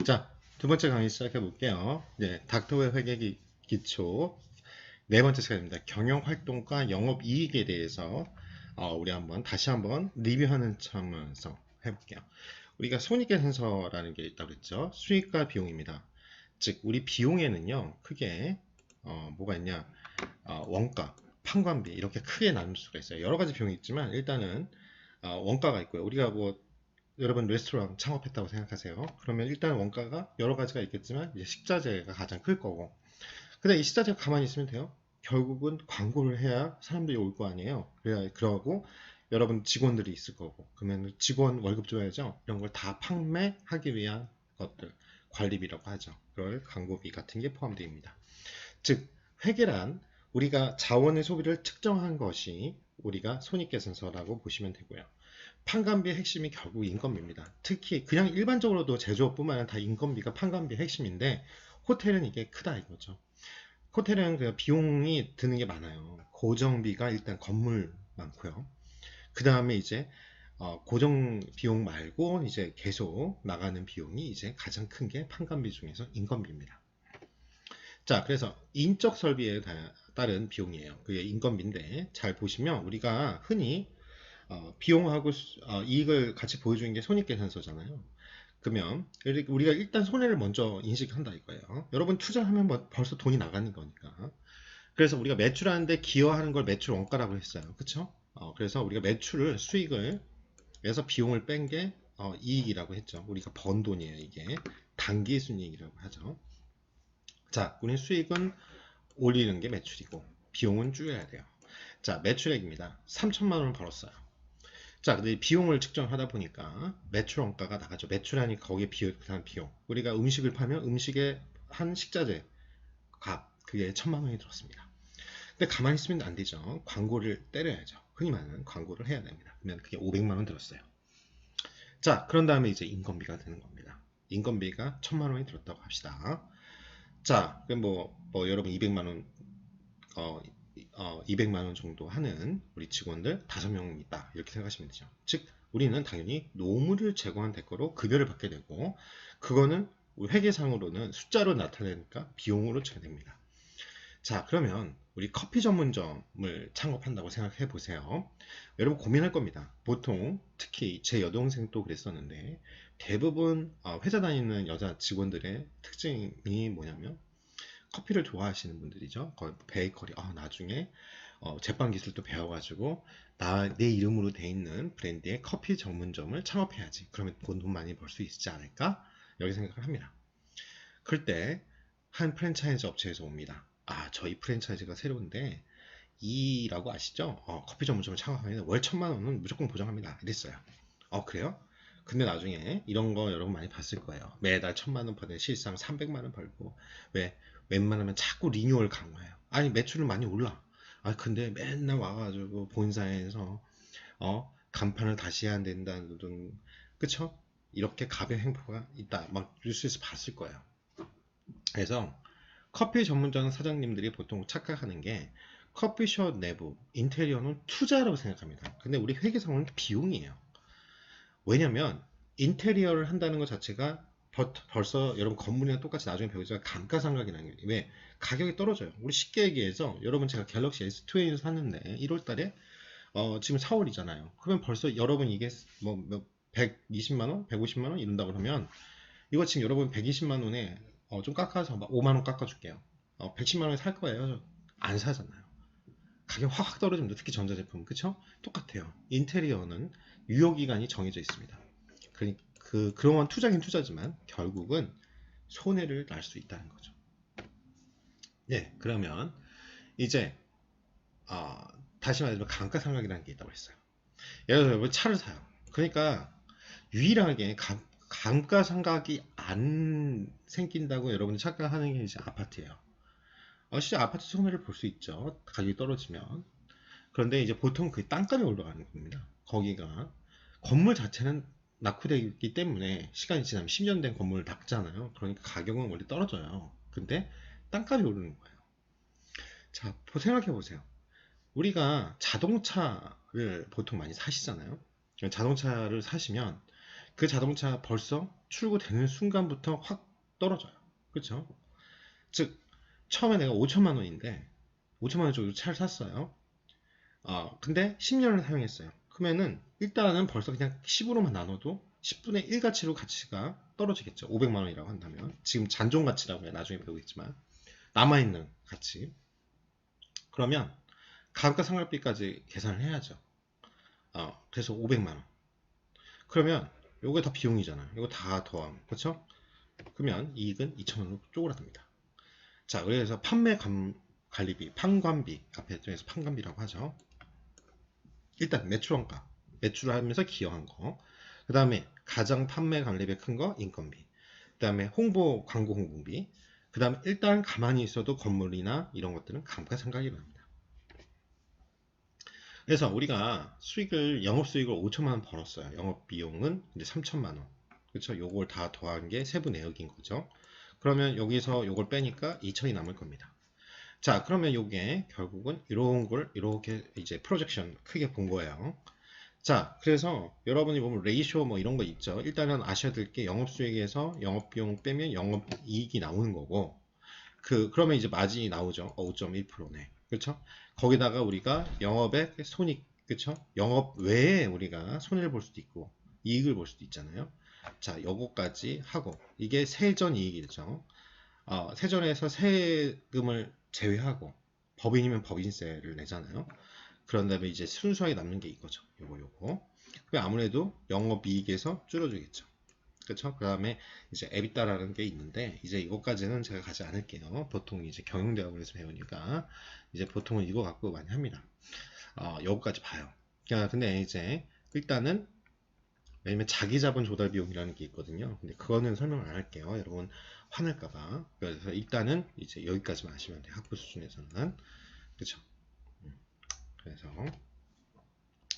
자, 두 번째 강의 시작해 볼게요. 네, 닥터웰 회계 기초 네 번째 시간입니다. 경영 활동과 영업 이익에 대해서 우리 다시 한번 리뷰하는 차원에서 해볼게요. 우리가 손익계산서라는 게 있다고 그랬죠. 수익과 비용입니다. 즉, 우리 비용에는요, 크게 뭐가 있냐, 원가, 판관비 이렇게 크게 나눌 수가 있어요. 여러 가지 비용이 있지만 일단은 원가가 있고요. 우리가 여러분 레스토랑 창업했다고 생각하세요. 그러면 일단 원가가 여러 가지가 있겠지만 이제 식자재가 가장 클 거고. 근데 이 식자재가 가만히 있으면 돼요? 결국은 광고를 해야 사람들이 올 거 아니에요. 그러고 여러분 직원들이 있을 거고. 그러면 직원 월급 줘야죠. 이런 걸 다 판매하기 위한 것들 관리비라고 하죠. 그걸 광고비 같은 게 포함됩니다. 즉 회계란 우리가 자원의 소비를 측정한 것이 우리가 손익계산서라고 보시면 되고요. 판관비의 핵심이 결국 인건비입니다. 특히 그냥 일반적으로도 제조업뿐만 아니라 다 인건비가 판관비의 핵심인데 호텔은 이게 크다 이거죠. 호텔은 그 비용이 드는 게 많아요. 고정비가 일단 건물 많고요. 그 다음에 이제 고정 비용 말고 이제 계속 나가는 비용이 이제 가장 큰 게 판관비 중에서 인건비입니다. 자, 그래서 인적 설비에 따른 비용이에요. 그게 인건비인데 잘 보시면 우리가 흔히 비용하고 이익을 같이 보여주는 게 손익계산서잖아요. 그러면 우리가 일단 손해를 먼저 인식한다 이거예요. 여러분 투자하면 벌써 돈이 나가는 거니까. 그래서 우리가 매출하는데 기여하는 걸 매출 원가라고 했어요. 그쵸? 그래서 우리가 매출을 수익을 그래서 비용을 뺀 게 이익이라고 했죠. 우리가 번 돈이에요. 이게 단기 순이익이라고 하죠. 자, 우리 수익은 올리는 게 매출이고 비용은 줄여야 돼요. 자, 매출액입니다. 3천만 원을 벌었어요. 자, 근데 비용을 측정하다 보니까 매출 원가가 나가죠. 매출하니 거기에 비용한 비용. 우리가 음식을 팔면 음식에 한 식자재 값, 그게 1,000만 원이 들었습니다. 근데 가만히 있으면 안 되죠. 광고를 때려야죠. 흔히 말하는 광고를 해야 됩니다. 그러면 그게 500만 원 들었어요. 자, 그런 다음에 이제 인건비가 드는 겁니다. 인건비가 1,000만 원이 들었다고 합시다. 자, 그럼 여러분 200만 원, 200만 원 정도 하는 우리 직원들 5명 있다. 이렇게 생각하시면 되죠. 즉, 우리는 당연히 노무를 제공한 대가로 급여를 받게 되고, 그거는 회계상으로는 숫자로 나타내니까 비용으로 쳐야 됩니다. 자, 그러면 우리 커피 전문점을 창업한다고 생각해 보세요. 여러분 고민할 겁니다. 보통 특히 제 여동생도 그랬었는데 대부분 회사 다니는 여자 직원들의 특징이 뭐냐면 커피를 좋아하시는 분들이죠. 거의 베이커리. 나중에 제빵 기술도 배워가지고 내 이름으로 돼 있는 브랜드의 커피 전문점을 창업해야지. 그러면 돈 많이 벌 수 있지 않을까? 이렇게 생각을 합니다. 그럴 때 한 프랜차이즈 업체에서 옵니다. 저희 프랜차이즈가 새로운데 이라고 아시죠? 커피 전문점을 창업하면 월 1,000만 원은 무조건 보장합니다. 이랬어요. 그래요? 근데 나중에 이런 거 여러분 많이 봤을 거예요. 매달 1,000만 원 버는 실상 300만 원 벌고 왜 웬만하면 자꾸 리뉴얼 강화해요. 아니 매출은 많이 올라. 근데 맨날 와가지고 본사에서 간판을 다시 해야 된다는 등 그쵸? 이렇게 가벼운 행보가 있다. 막 뉴스에서 봤을 거예요. 그래서 커피 전문점 사장님들이 보통 착각하는 게 커피숍 내부 인테리어는 투자라고 생각합니다. 근데 우리 회계상은 비용이에요. 왜냐면 인테리어를 한다는 것 자체가 벌써 여러분 건물이랑 똑같이 나중에 배우지만 감가상각이라는 게 왜 가격이 떨어져요. 우리 쉽게 얘기해서 여러분 제가 갤럭시 S20 샀는데 1월달에 지금 4월이잖아요. 그러면 벌써 여러분 이게 120만 원, 150만 원 이런다고 그러면 이거 지금 여러분 120만 원에 좀 깎아서 5만 원 깎아줄게요. 110만 원에 살 거예요. 안 사잖아요. 가격 확 떨어집니다. 특히 전자제품, 그쵸? 똑같아요. 인테리어는 유효기간이 정해져 있습니다. 그런 투자긴 투자지만 결국은 손해를 날 수 있다는 거죠. 네, 그러면 이제 다시 말해서 감가상각이라는 게 있다고 했어요. 예를 들어 여러분 차를 사요. 그러니까 유일하게 감가상각이 안 생긴다고 여러분이 착각하는 게 이제 아파트예요. 진짜 아파트 손해를 볼 수 있죠. 가격이 떨어지면. 그런데 이제 보통 그 땅값이 올라가는 겁니다. 거기가 건물 자체는 낙후되기 때문에 시간이 지나면 10년 된 건물을 닦잖아요. 그러니까 가격은 원래 떨어져요. 근데 땅값이 오르는 거예요. 자, 생각해 보세요. 우리가 자동차를 보통 많이 사시잖아요. 자동차를 사시면 그 자동차 벌써 출고되는 순간부터 확 떨어져요. 그렇죠? 즉 처음에 내가 5천만 원인데 5천만 원 정도 차를 샀어요. 근데 10년을 사용했어요. 그러면은 일단은 벌써 그냥 10으로만 나눠도 10분의 1 가치로 가치가 떨어지겠죠. 500만 원이라고 한다면 지금 잔존 가치라고 해요. 나중에 배우겠지만 남아있는 가치. 그러면 가격과 상각비까지 계산을 해야죠. 그래서 500만 원. 그러면 요게 다 비용이잖아요. 이거 다 더하면 그렇죠? 그러면 이익은 2,000원으로 쪼그라듭니다. 자, 그래서 관리비, 판관비 앞에 통해서 판관비라고 하죠. 일단 매출원가, 매출을 하면서 기여한 거. 그 다음에 가장 판매 관리비 큰 거 인건비. 그 다음에 홍보, 광고 홍보비. 그 다음에 일단 가만히 있어도 건물이나 이런 것들은 감가상각이 납니다. 그래서 우리가 영업수익을 5천만 원 벌었어요. 영업비용은 이제 3천만 원. 그렇죠? 요걸 다 더한 게 세부 내역인 거죠. 그러면 여기서 요걸 빼니까 2천이 남을 겁니다. 자, 그러면 요게 결국은 이런 걸 이렇게 이제 프로젝션 크게 본 거예요. 자, 그래서 여러분이 보면 레이쇼 뭐 이런 거 있죠. 일단은 아셔야 될 게 영업수익에서 영업비용 빼면 영업이익이 나오는 거고, 그러면 이제 마진이 나오죠. 5.1%네. 그렇죠? 거기다가 우리가 영업의 손익, 그렇죠? 영업 외에 우리가 손해를 볼 수도 있고 이익을 볼 수도 있잖아요. 자, 요거까지 하고 이게 세전 이익이죠. 세전에서 세금을 제외하고 법인이면 법인세를 내잖아요. 그런 다음에 이제 순수하게 남는 게 이거죠. 요거. 아무래도 영업이익에서 줄여주겠죠. 그렇죠? 그 다음에 이제 에비타라는 게 있는데 이제 이것까지는 제가 가지 않을게요. 보통 이제 경영대학원에서 배우니까 이제 보통은 이거 갖고 많이 합니다. 요거까지 봐요. 근데 이제 일단은 왜냐면 자기자본 조달 비용이라는 게 있거든요. 근데 그거는 설명 안 할게요. 여러분 화낼까봐. 그래서 일단은 이제 여기까지만 하시면 돼요. 학부 수준에서는. 그쵸? 그래서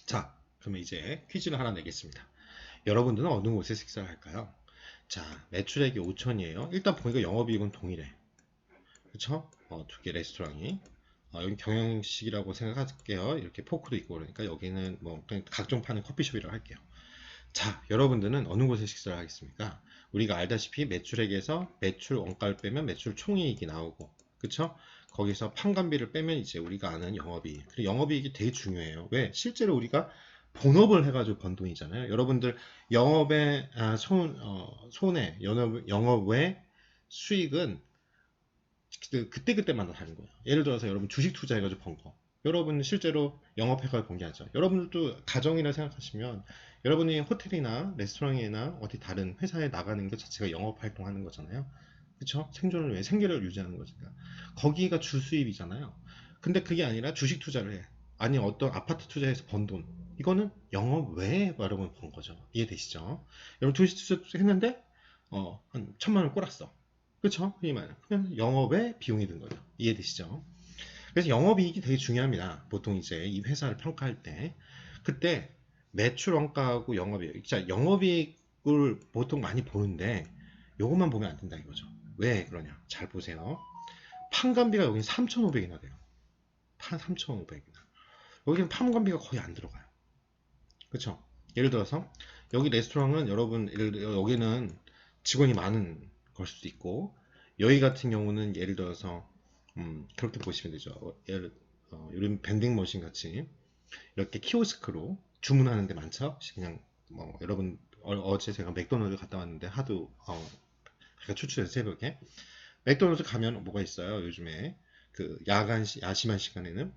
자, 그러면 이제 퀴즈를 하나 내겠습니다. 여러분들은 어느 곳에 식사를 할까요? 자, 매출액이 5천이에요. 일단 보니까 영업이익은 동일해. 그쵸? 두 개 레스토랑이. 여기 경영식이라고 생각할게요. 이렇게 포크도 있고 그러니까 여기는 뭐 그냥 각종 파는 커피숍이라고 할게요. 자, 여러분들은 어느 곳에 식사를 하겠습니까? 우리가 알다시피 매출액에서 매출 원가를 빼면 매출 총이익이 나오고, 그쵸? 거기서 판관비를 빼면 이제 우리가 아는 영업이익. 그리고 영업이익이 되게 중요해요. 왜? 실제로 우리가 본업을 해가지고 번 돈이잖아요. 여러분들 영업의 손해, 영업 외 수익은 그때마다 다른 거예요. 예를 들어서 여러분 주식 투자해가지고 번 거. 여러분 실제로 영업해가지고 번 게 아니죠. 여러분들도 가정이라 생각하시면 여러분이 호텔이나 레스토랑이나 어디 다른 회사에 나가는 것 자체가 영업 활동하는 거잖아요. 그쵸? 생존을 위해 생계를 유지하는 거니까. 거기가 주 수입이잖아요. 근데 그게 아니라 주식 투자를 해. 아니 어떤 아파트 투자해서 번 돈. 이거는 영업 외에 여러분 번 거죠. 이해되시죠? 여러분 주식 투자 했는데 한 1,000만 원 꼬랐어. 그쵸? 그러면 영업에 비용이 든 거죠. 이해되시죠? 그래서 영업이익이 되게 중요합니다. 보통 이제 이 회사를 평가할 때. 그때 매출 원가하고 영업이익. 자, 영업이익을 보통 많이 보는데 요것만 보면 안 된다 이거죠. 왜 그러냐? 잘 보세요. 판관비가 여기는 3,500이나 돼요. 3,500이나. 여기는 판관비가 거의 안 들어가요. 그쵸? 예를 들어서 여기 레스토랑은 여러분 여기는 직원이 많은 걸 수도 있고 여기 같은 경우는 예를 들어서 그렇게 보시면 되죠. 요즘 밴딩 머신 같이 이렇게 키오스크로 주문하는 데 많죠. 그냥 뭐 여러분 어제 제가 맥도날드 갔다 왔는데 하도 제가 추출해서 새벽에 맥도날드 가면 뭐가 있어요. 요즘에 그 야심한 시간에는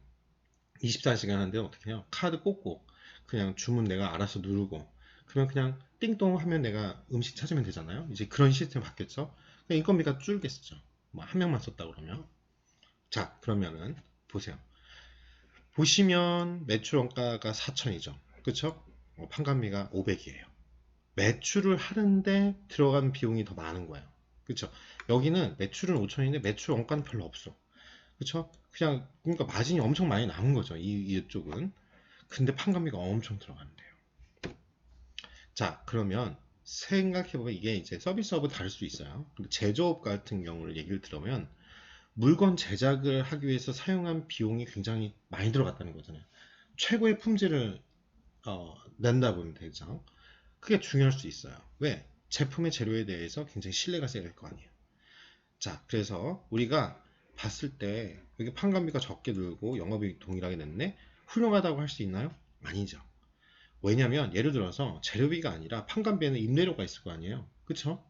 24시간 하는데 어떻게 해요? 카드 꽂고 그냥 주문 내가 알아서 누르고 그러면 그냥 띵동 하면 내가 음식 찾으면 되잖아요. 이제 그런 시스템 바뀌었죠. 그냥 인건비가 줄겠죠. 뭐 한 명만 썼다 그러면. 자, 그러면은 보세요. 보시면 매출 원가가 4천이죠. 그쵸? 판관비가 500이에요. 매출을 하는데 들어간 비용이 더 많은 거예요. 그쵸? 여기는 매출은 5천인데 매출 원가는 별로 없어. 그쵸? 그냥 그러니까 마진이 엄청 많이 남은 거죠. 이쪽은. 근데 판관비가 엄청 들어가는데요. 자, 그러면 생각해보면 이게 이제 서비스업은 다를 수 있어요. 근데 제조업 같은 경우를 얘기를 들으면 물건 제작을 하기 위해서 사용한 비용이 굉장히 많이 들어갔다는 거잖아요. 최고의 품질을 낸다 보면 되죠. 그게 중요할 수 있어요. 왜? 제품의 재료에 대해서 굉장히 신뢰가 세야 될 거 아니에요. 자, 그래서 우리가 봤을 때 여기 판관비가 적게 들고 영업이익 동일하게 냈네? 훌륭하다고 할 수 있나요? 아니죠. 왜냐면 예를 들어서 재료비가 아니라 판관비에는 임대료가 있을 거 아니에요. 그쵸?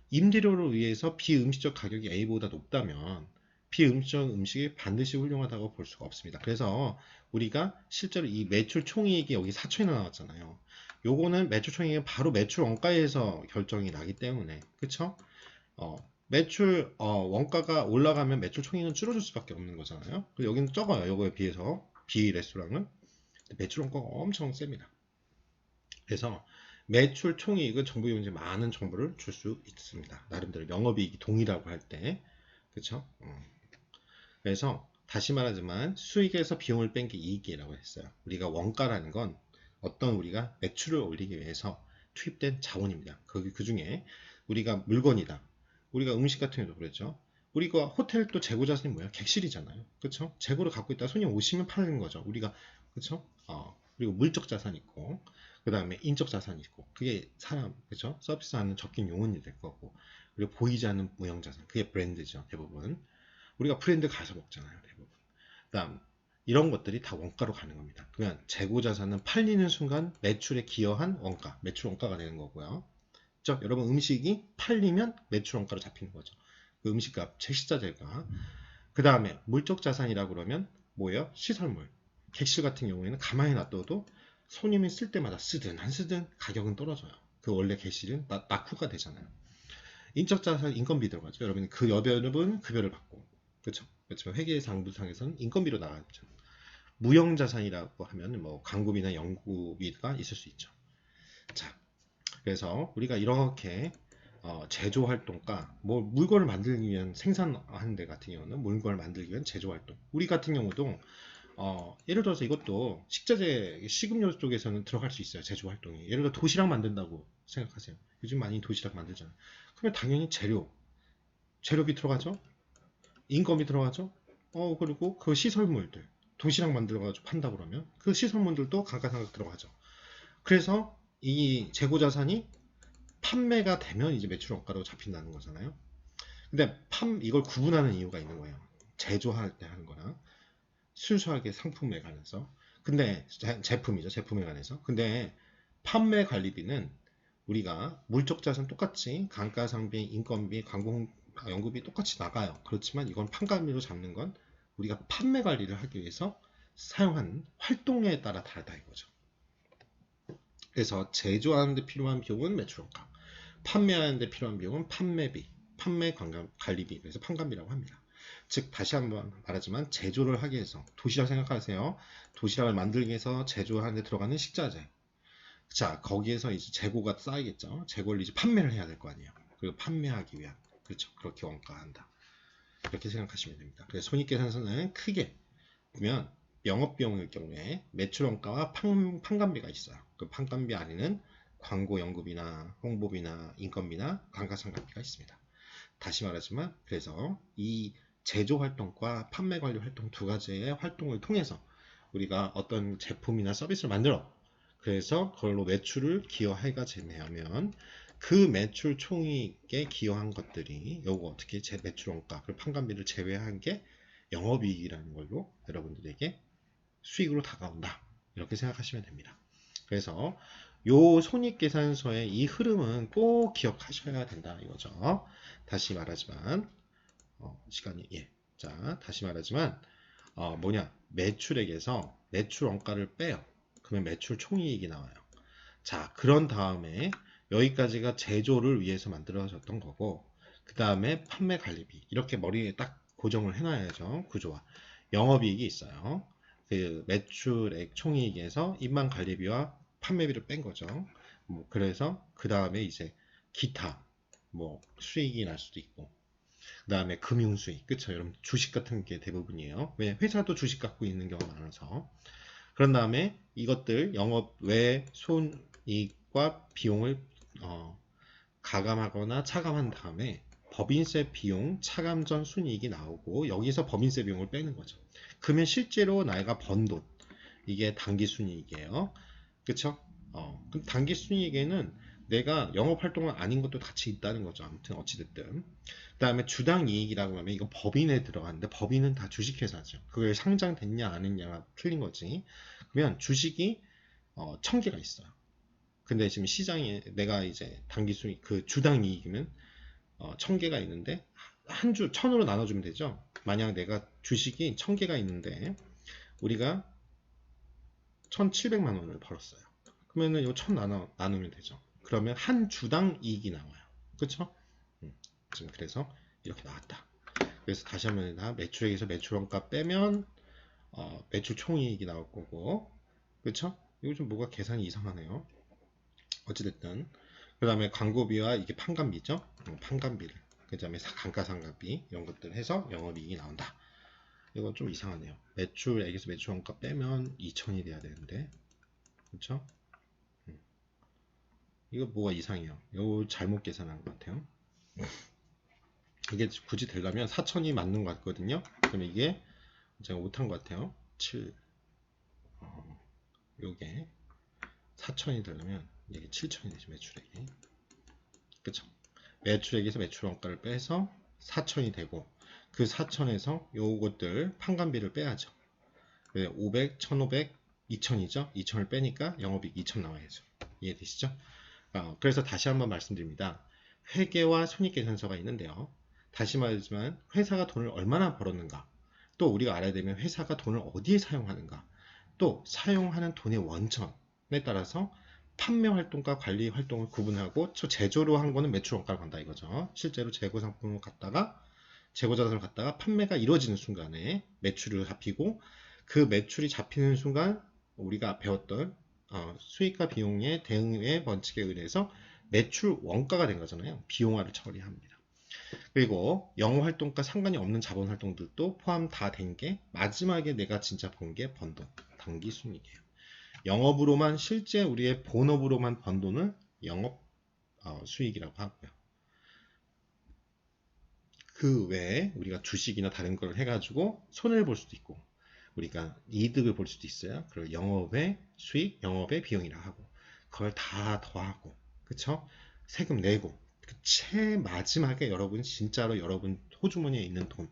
임대료를 의해서 비음식적 가격이 A보다 높다면 비음식적 음식이 반드시 훌륭하다고 볼 수가 없습니다. 그래서 우리가 실제로 이 매출 총이익이 여기 4천이나 나왔잖아요. 요거는 매출 총이익은 바로 매출 원가에서 결정이 나기 때문에, 그쵸? 매출 원가가 올라가면 매출 총익은 줄어들 수밖에 없는 거잖아요. 그리고 여기는 적어요. 요거에 비해서 B 레스토랑은 매출 원가가 엄청 셉니다. 그래서 매출 총이익은 정부 이제 많은 정보를 줄 수 있습니다. 나름대로 영업이익이 동일하고 할 때, 그렇죠? 그래서 다시 말하지만 수익에서 비용을 뺀 게 이익이라고 했어요. 우리가 원가라는 건 어떤 우리가 매출을 올리기 위해서 투입된 자원입니다. 그 중에 우리가 물건이다. 우리가 음식 같은 경우도 그랬죠. 우리가 호텔 또 재고 자산이 뭐야? 객실이잖아요. 그렇죠? 재고를 갖고 있다 손님 오시면 파는 거죠. 우리가 그렇죠? 그리고 물적 자산이 있고 그 다음에 인적 자산이 있고 그게 사람 그렇죠? 서비스하는 적긴 용언이 될 거고 그리고 보이지 않는 무형 자산 그게 브랜드죠. 대부분 우리가 브랜드 가서 먹잖아요. 대부분 그다음 이런 것들이 다 원가로 가는 겁니다. 그러면 재고 자산은 팔리는 순간 매출에 기여한 원가, 매출 원가가 되는 거고요. 그렇죠? 여러분 음식이 팔리면 매출 원가로 잡히는 거죠. 그 음식값, 식자재가. 그 다음에 물적 자산이라고 그러면 뭐예요? 시설물. 객실 같은 경우에는 가만히 놔둬도 손님이 쓸 때마다 쓰든 안 쓰든 가격은 떨어져요. 그 원래 객실은 낙후가 되잖아요. 인적 자산 인건비 들어가죠. 여러분 그 여배우는 급여를 받고 그렇죠. 그렇지만 회계상부상에서는 인건비로 나가죠. 무형 자산이라고 하면 뭐 광고비나 연구비가 있을 수 있죠. 자, 그래서 우리가 이렇게 제조 활동가 뭐 물건을 만들기 위한 생산하는 데 같은 경우는 물건을 만들기 위한 제조 활동. 우리 같은 경우도 예를 들어서 이것도 식자재 식음료 쪽에서는 들어갈 수 있어요. 제조 활동이. 예를 들어 도시락 만든다고 생각하세요. 요즘 많이 도시락 만들잖아요. 그러면 당연히 재료비 들어가죠. 인건비 들어가죠. 그리고 그 시설물들 도시락 만들어가지고 판다 그러면 그 시설물들도 감가상각 들어가죠. 그래서 이 재고자산이 판매가 되면 이제 매출 원가로 잡힌다는 거잖아요. 근데 이걸 구분하는 이유가 있는 거예요. 제조할 때 하는 거랑 순수하게 상품에 관해서. 근데 제품이죠. 제품에 관해서. 근데 판매 관리비는 우리가 물적 자산 똑같이 감가상비, 인건비, 연구비 똑같이 나가요. 그렇지만 이건 판관비로 잡는 건 우리가 판매 관리를 하기 위해서 사용한 활동에 따라 다르다 이거죠. 그래서 제조하는 데 필요한 비용은 매출원가, 판매하는 데 필요한 비용은 판매비, 판매 관리비, 그래서 판관비라고 합니다. 즉 다시 한번 말하지만 제조를 하기 위해서 도시락 생각하세요. 도시락을 만들기 위해서 제조하는 데 들어가는 식자재. 자 거기에서 이제 재고가 쌓이겠죠. 재고를 이제 판매를 해야 될 거 아니에요. 그리고 판매하기 위한 그렇죠. 그렇게 원가한다. 이렇게 생각하시면 됩니다. 그래서 손익계산서는 크게 보면 영업비용일 경우에 매출원가와 판관비가 있어요. 그 판관비 안에는 광고 연구비나 홍보비나 인건비나 감가상각비가 있습니다. 다시 말하지만 그래서 이 제조활동과 판매관리 활동 두 가지의 활동을 통해서 우리가 어떤 제품이나 서비스를 만들어 그래서 그걸로 매출을 기여해가 되면 그 매출 총이익에 기여한 것들이 요거 어떻게 제 매출원가 그리고 판관비를 제외한 게 영업이익이라는 걸로 여러분들에게 수익으로 다가온다 이렇게 생각하시면 됩니다. 그래서 요 손익계산서의 이 흐름은 꼭 기억하셔야 된다 이거죠. 다시 말하지만 시간이 자 다시 말하지만 매출액에서 매출 원가를 빼요. 그러면 매출 총이익이 나와요. 자 그런 다음에 여기까지가 제조를 위해서 만들어졌던 거고 그 다음에 판매 관리비 이렇게 머리에 딱 고정을 해놔야죠. 구조와 영업이익이 있어요. 그 매출액 총이익에서 인만 관리비와 판매비를 뺀 거죠. 그래서 그 다음에 이제 기타 수익이 날 수도 있고 그 다음에 금융수익 그쵸 여러분 주식 같은 게 대부분이에요. 왜 회사도 주식 갖고 있는 경우가 많아서 그런 다음에 이것들 영업 외 손익과 비용을 가감하거나 차감한 다음에 법인세 비용 차감 전 순이익이 나오고 여기서 법인세 비용을 빼는 거죠. 그러면 실제로 내가 번 돈 이게 당기 순이익이에요. 그쵸? 그럼 단기 순이익에는 내가 영업 활동은 아닌 것도 같이 있다는 거죠. 아무튼 어찌됐든. 그 다음에 주당 이익이라고 하면 이거 법인에 들어가는데 법인은 다 주식회사죠. 그게 상장됐냐 안 했냐가 틀린 거지. 그러면 주식이 1000개가 있어요. 근데 지금 시장에 내가 이제 단기 순이익 그 주당 이익이면 1000개가 있는데 한 주 1000으로 나눠주면 되죠. 만약 내가 주식이 1000개가 있는데 우리가 1700만 원을 벌었어요. 그러면은 이 1000 나누면 되죠. 그러면 한 주당 이익이 나와요. 그쵸? 지금 그래서 이렇게 나왔다. 그래서 다시 한번 다 매출액에서 매출원가 빼면 매출 총이익이 나올 거고, 그쵸? 이거 좀 뭐가 계산이 이상하네요. 어찌됐든 그 다음에 광고비와 이게 판관비죠. 판관비를 그 다음에 감가상각비 이런 것들 해서 영업이익이 나온다. 이거 좀 이상하네요. 매출액에서 매출원가 빼면 2000이 돼야 되는데, 그쵸? 이거 뭐가 이상해요. 이거 잘못 계산한 것 같아요. 이게 굳이 되려면 4000이 맞는 것 같거든요. 그럼 이게 제가 못한 것 같아요. 7 요게 4000이 되려면 이게 7000이 되죠. 매출액이. 그쵸? 매출액에서 매출원가를 빼서 4000이 되고 그 4000에서 요것들 판관비를 빼야죠. 500, 1500, 2000이죠. 2000을 빼니까 영업이익 2000 나와야죠. 이해되시죠? 그래서 다시 한번 말씀드립니다. 회계와 손익계산서가 있는데요. 다시 말하지만 회사가 돈을 얼마나 벌었는가, 또 우리가 알아야 되면 회사가 돈을 어디에 사용하는가, 또 사용하는 돈의 원천에 따라서 판매 활동과 관리 활동을 구분하고 제조로 한 거는 매출 원가를 간다 이거죠. 실제로 재고 상품을 갖다가 재고 자산을 갖다가 판매가 이루어지는 순간에 매출을 잡히고 그 매출이 잡히는 순간 우리가 배웠던 수익과 비용의 대응의 원칙에 의해서 매출 원가가 된 거잖아요. 비용화를 처리합니다. 그리고 영업활동과 상관이 없는 자본활동들도 포함 다 된 게 마지막에 내가 진짜 본 게 번 돈, 당기순이익이에요. 영업으로만 실제 우리의 본업으로만 번 돈을 영업 수익이라고 하고요. 그 외에 우리가 주식이나 다른 걸 해가지고 손해를 볼 수도 있고 우리가 이득을 볼 수도 있어요. 그걸 영업의 수익, 영업의 비용이라 하고 그걸 다 더하고 그쵸? 세금 내고 그 마지막에 여러분 진짜로 여러분 호주머니에 있는 돈,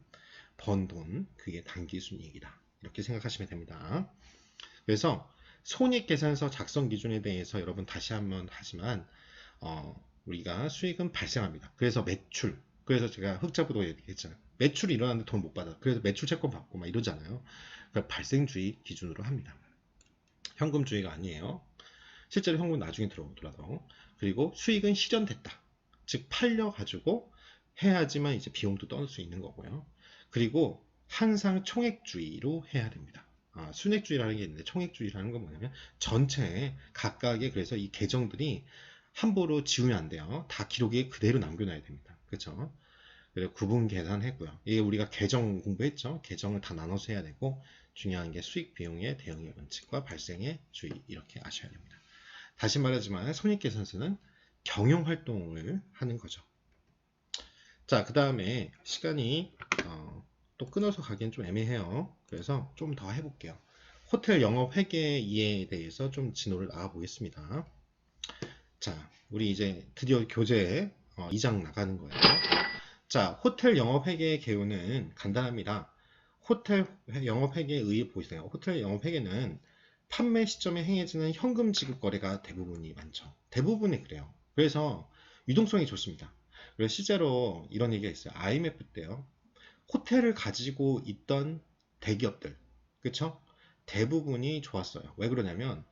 번 돈 그게 단기순이익이다. 이렇게 생각하시면 됩니다. 그래서 손익계산서 작성 기준에 대해서 여러분 다시 한번 하지만 우리가 수익은 발생합니다. 그래서 매출, 그래서 제가 흑자부도 얘기했잖아요. 매출이 일어났는데 돈 못 받아. 그래서 매출 채권 받고 막 이러잖아요. 그러니까 발생주의 기준으로 합니다. 현금주의가 아니에요. 실제로 현금 나중에 들어오더라도. 그리고 수익은 실현됐다. 즉 팔려가지고 해야지만 이제 비용도 떠날 수 있는 거고요. 그리고 항상 총액주의로 해야 됩니다. 순액주의라는 게 있는데 총액주의라는 건 뭐냐면 전체에 각각의 그래서 이 계정들이 함부로 지우면 안 돼요. 다 기록에 그대로 남겨놔야 됩니다. 그렇죠? 그리고 구분 계산했고요. 이게 우리가 계정 공부했죠. 계정을 다 나눠서 해야 되고 중요한 게 수익 비용의 대응의 원칙과 발생의 주의 이렇게 아셔야 됩니다. 다시 말하지만 손익계산서는 경영활동을 하는 거죠. 자, 그 다음에 시간이 또 끊어서 가기엔 좀 애매해요. 그래서 좀 더 해볼게요. 호텔 영업 회계 이해에 대해서 좀 진호를 나가 보겠습니다. 자, 우리 이제 드디어 교재 2장 나가는 거예요. 자, 호텔 영업 회계의 개요는 간단합니다. 호텔 영업 회계의 의의 보이세요. 호텔 영업 회계는 판매 시점에 행해지는 현금 지급 거래가 대부분이 많죠. 대부분이 그래요. 그래서 유동성이 좋습니다. 그래서 실제로 이런 얘기가 있어요. IMF 때요. 호텔을 가지고 있던 대기업들, 그쵸? 대부분이 좋았어요. 왜 그러냐면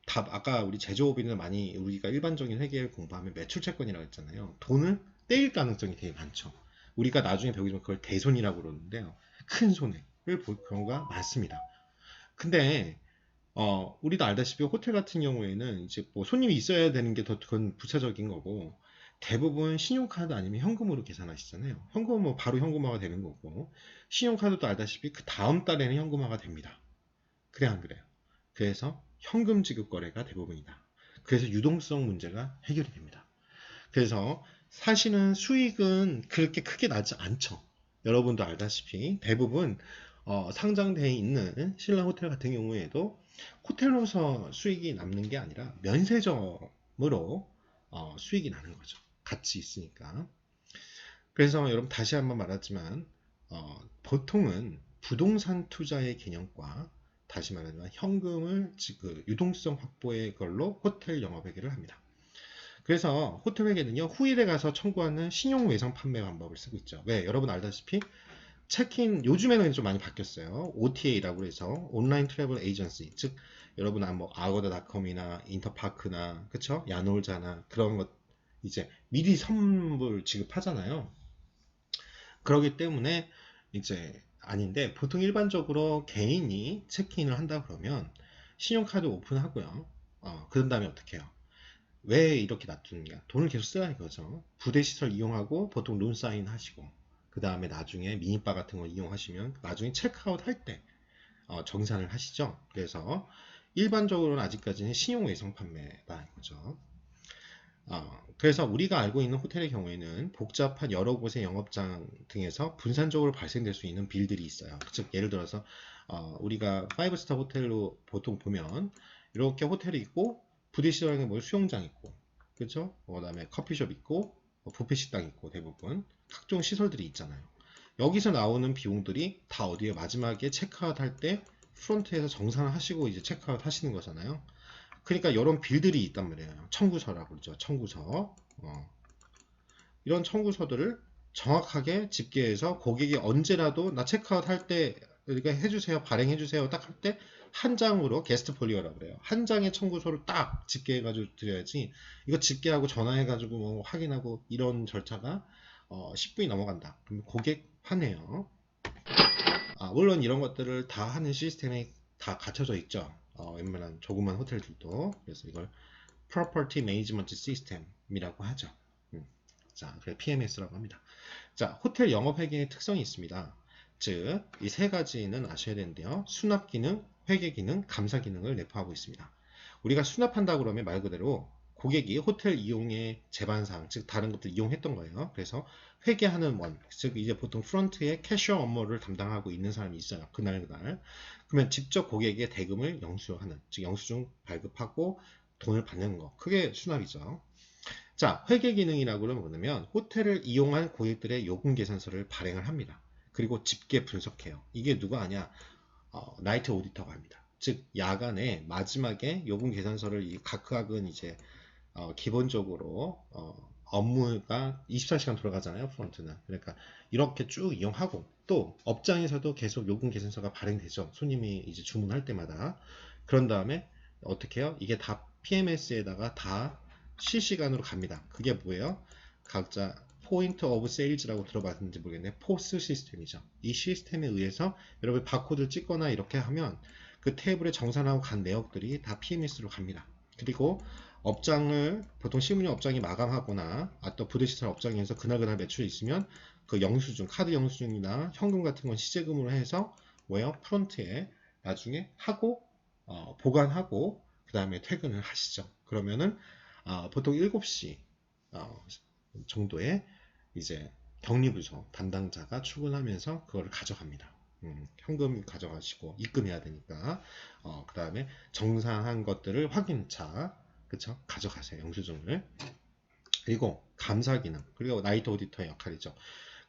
아까 우리 제조업인은 많이 우리가 일반적인 회계를 공부하면 매출채권이라고 했잖아요. 돈을 떼일 가능성이 되게 많죠. 우리가 나중에 배우지만 그걸 대손이라고 그러는데요. 큰 손해를 볼 경우가 많습니다. 근데 우리도 알다시피 호텔 같은 경우에는 이제 뭐 손님이 있어야 되는 게 더 그건 부차적인 거고 대부분 신용카드 아니면 현금으로 계산하시잖아요. 현금은 뭐 바로 현금화가 되는 거고 신용카드도 알다시피 그 다음 달에는 현금화가 됩니다. 그래 안 그래요? 그래서 현금 지급 거래가 대부분이다. 그래서 유동성 문제가 해결이 됩니다. 그래서 사실은 수익은 그렇게 크게 나지 않죠. 여러분도 알다시피 대부분 상장되어 있는 신라 호텔 같은 경우에도 호텔로서 수익이 남는 게 아니라 면세점으로 수익이 나는 거죠. 같이 있으니까. 그래서 여러분 다시 한번 말하지만 보통은 부동산 투자의 개념과 다시 말하지만 현금을 그 유동성 확보의 걸로 호텔 영업회계를 합니다. 그래서 호텔 회계는요 후일에 가서 청구하는 신용 외상 판매 방법을 쓰고 있죠. 왜? 여러분 알다시피 체크인 요즘에는 좀 많이 바뀌었어요. OTA라고 해서 온라인 트래블 에이전시, 즉 여러분 뭐 아고다닷컴이나 인터파크나 그쵸? 야놀자나 그런 것 이제 미리 선물 지급하잖아요. 그러기 때문에 이제 아닌데 보통 일반적으로 개인이 체크인을 한다 그러면 신용카드 오픈하고요. 그런 다음에 어떻게 해요? 왜 이렇게 놔두느냐? 돈을 계속 쓰라 이거죠. 부대 시설 이용하고 보통 룸 사인 하시고 그 다음에 나중에 미니바 같은 거 이용하시면 나중에 체크아웃 할 때 정산을 하시죠. 그래서 일반적으로는 아직까지는 신용 외상 판매다 이거죠. 그래서 우리가 알고 있는 호텔의 경우에는 복잡한 여러 곳의 영업장 등에서 분산적으로 발생될 수 있는 빌들이 있어요. 즉 예를 들어서 우리가 5스타 호텔로 보통 보면 이렇게 호텔이 있고 부대 시설에 뭐 수영장 있고 그렇죠? 그다음에 커피숍 있고 뷔페 식당 있고 대부분 각종 시설들이 있잖아요. 여기서 나오는 비용들이 다 어디에 마지막에 체크아웃 할 때 프론트에서 정산을 하시고 이제 체크아웃 하시는 거잖아요. 그러니까 이런 빌들이 있단 말이에요. 청구서라고 그러죠. 청구서. 이런 청구서들을 정확하게 집계해서 고객이 언제라도 나 체크아웃 할 때 이렇게 해주세요. 발행해주세요. 딱 할 때 한 장으로 게스트 폴리오라고 그래요. 한 장의 청구서를 딱 집계해가지고 드려야지 이거 집계하고 전화해가지고 뭐 확인하고 이런 절차가 10분이 넘어간다. 그럼 고객 화내요. 물론 이런 것들을 다 하는 시스템이 다 갖춰져 있죠. 웬만한 조그만 호텔들도. 그래서 이걸 Property Management System이라고 하죠. 자, 그래 PMS라고 합니다. 자, 호텔 영업 회계의 특성이 있습니다. 즉, 이 세 가지는 아셔야 되는데요. 수납 기능, 회계 기능, 감사 기능을 내포하고 있습니다. 우리가 수납한다 그러면 말 그대로 고객이 호텔 이용의 제반상, 즉 다른 것들 이용했던 거예요. 그래서 회계하는 원, 즉 이제 보통 프런트에 캐셔 업무를 담당하고 있는 사람이 있어요. 그날. 그러면 직접 고객의 대금을 영수하는, 즉 영수증 발급하고 돈을 받는 거. 그게 수납이죠. 자, 회계 기능이라고 그러면 호텔을 이용한 고객들의 요금 계산서를 발행을 합니다. 그리고 집계 분석해요. 이게 누가 하냐? 나이트 오디터가 합니다. 즉 야간에 마지막에 요금 계산서를 각각은 이제 기본적으로 업무가 24시간 돌아가잖아요. 프론트는. 그러니까 이렇게 쭉 이용하고 또 업장에서도 계속 요금 계산서가 발행되죠. 손님이 이제 주문할 때마다. 그런 다음에 어떻게 해요? 이게 다 PMS에다가 다 실시간으로 갑니다. 그게 뭐예요? 각자 포인트 오브 세일즈라고 들어봤는지 모르겠는데 포스 시스템이죠. 이 시스템에 의해서 여러분 바코드 찍거나 이렇게 하면 그 테이블에 정산하고 간 내역들이 다 PMS로 갑니다. 그리고 업장을 보통 실무용 업장이 마감하거나 또 부대시설 업장에서 그날 매출이 있으면 그 영수증, 카드 영수증이나 현금 같은 건 시제금으로 해서 뭐예요? 프론트에 나중에 하고 보관하고 그 다음에 퇴근을 하시죠. 그러면은 보통 7시 정도에 이제 격리부서 담당자가 출근하면서 그거를 가져갑니다. 현금 가져가시고 입금해야 되니까 그 다음에 정상한 것들을 확인차 그쵸? 가져가세요. 영수증을. 그리고 감사 기능 그리고 나이트 오디터의 역할이죠.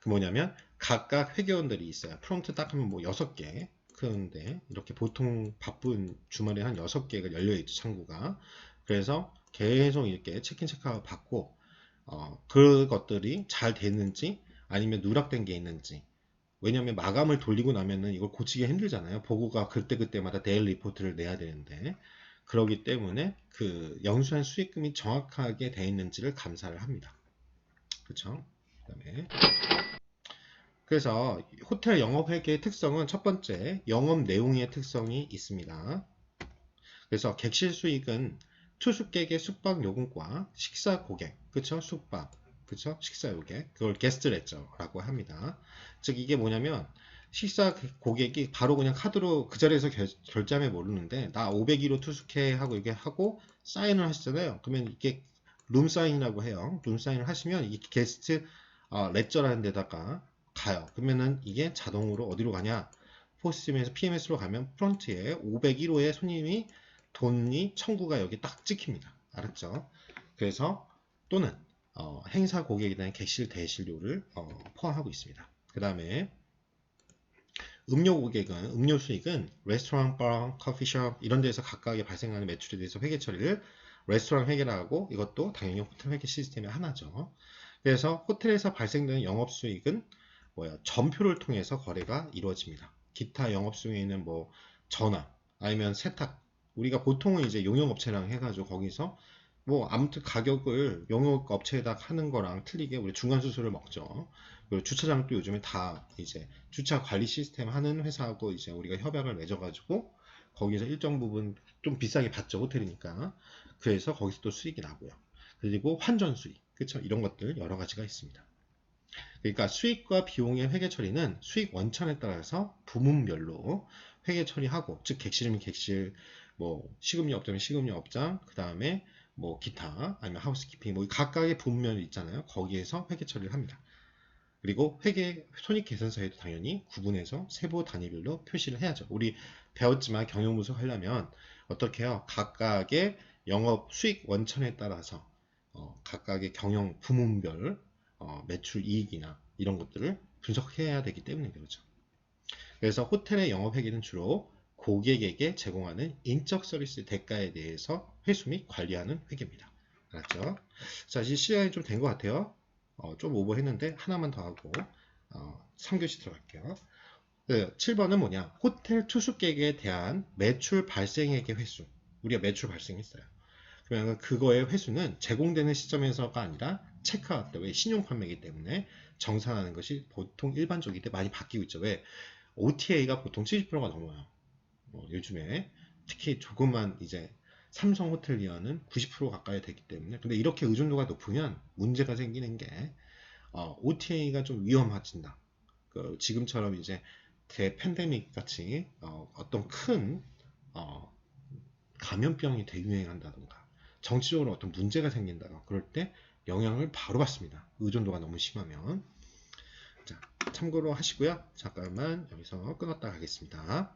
그 뭐냐면 각각 회계원들이 있어요. 프론트 딱 하면 뭐 6개 그런데 이렇게 보통 바쁜 주말에 한 6개가 열려있죠. 창구가. 그래서 계속 이렇게 체크인 체크아웃 받고 그것들이 잘 됐는지 아니면 누락된 게 있는지 왜냐면 마감을 돌리고 나면은 이걸 고치기 힘들잖아요. 보고가 그때그때마다 데일리 리포트를 내야 되는데 그러기 때문에 그 영수한 수익금이 정확하게 돼 있는지를 감사를 합니다. 그렇죠? 그다음에 그래서 호텔 영업회계의 특성은 첫 번째 영업 내용의 특성이 있습니다. 그래서 객실 수익은 투숙객의 숙박 요금과 식사 고객, 그쵸? 숙박, 그쵸? 식사 요객, 그걸 게스트 레저라고 합니다. 즉 이게 뭐냐면 식사 고객이 바로 그냥 카드로 그 자리에서 결제하면 모르는데 나 502로 투숙해 하고 이게 하고 사인을 하시잖아요. 그러면 이게 룸 사인이라고 해요. 룸 사인을 하시면 이게 게스트 레저라는 데다가 가요. 그러면은 이게 자동으로 어디로 가냐? 포스팀에서 PMS로 가면 프론트에 501호의 손님이 돈이 청구가 여기 딱 찍힙니다. 알았죠? 그래서 또는 행사 고객에 대한 객실 대실료를 포함하고 있습니다. 그 다음에 음료 고객은 음료 수익은 레스토랑, 바, 커피숍 이런 데서 각각의 발생하는 매출에 대해서 회계 처리를 레스토랑 회계라 하고 이것도 당연히 호텔 회계 시스템의 하나죠. 그래서 호텔에서 발생되는 영업 수익은 전표를 통해서 거래가 이루어집니다. 기타 영업 수익에는 뭐 전화 아니면 세탁 우리가 보통은 이제 용역업체랑 해가지고 거기서 뭐 아무튼 가격을 용역업체에다 하는 거랑 틀리게 우리 중간 수수료를 먹죠. 그리고 주차장도 요즘에 다 이제 주차 관리 시스템 하는 회사하고 이제 우리가 협약을 맺어가지고 거기서 일정 부분 좀 비싸게 받죠, 호텔이니까. 그래서 거기서 또 수익이 나고요. 그리고 환전 수익, 그쵸? 이런 것들 여러 가지가 있습니다. 그러니까 수익과 비용의 회계 처리는 수익 원천에 따라서 부문별로 회계 처리하고, 즉 객실이면 객실, 뭐 식음료 업장이면 식음료 업장, 그 다음에 뭐 기타 아니면 하우스키핑 뭐 각각의 부문별이 있잖아요. 거기에서 회계 처리를 합니다. 그리고 회계 손익계산서에도 당연히 구분해서 세부 단위별로 표시를 해야죠. 우리 배웠지만 경영분석 하려면 어떻게 해요? 각각의 영업 수익 원천에 따라서 각각의 경영 부문별 매출 이익이나 이런 것들을 분석해야 되기 때문에 그렇죠. 그래서 호텔의 영업회계는 주로 고객에게 제공하는 인적 서비스 대가에 대해서 회수 및 관리하는 회계입니다. 알았죠? 자, 이제 시간이 좀 된 것 같아요. 좀 오버했는데 하나만 더 하고 3교시 들어갈게요. 7번은 뭐냐? 호텔 투숙객에 대한 매출 발생액의 회수. 우리가 매출 발생했어요. 그러면 그거의 회수는 제공되는 시점에서가 아니라 체크아웃 때, 왜 신용 판매이기 때문에 정산하는 것이 보통 일반적인데 많이 바뀌고 있죠. 왜? OTA가 보통 70%가 넘어요. 요즘에 특히 조금만 이제 삼성 호텔리어는 90% 가까이 되기 때문에, 근데 이렇게 의존도가 높으면 문제가 생기는 게 OTA가 좀 위험해진다. 지금처럼 이제 대팬데믹 같이 어떤 큰 감염병이 대유행한다던가 정치적으로 어떤 문제가 생긴다던가 그럴 때 영향을 바로 받습니다. 의존도가 너무 심하면. 자, 참고로 하시고요. 잠깐만 여기서 끊었다 가겠습니다.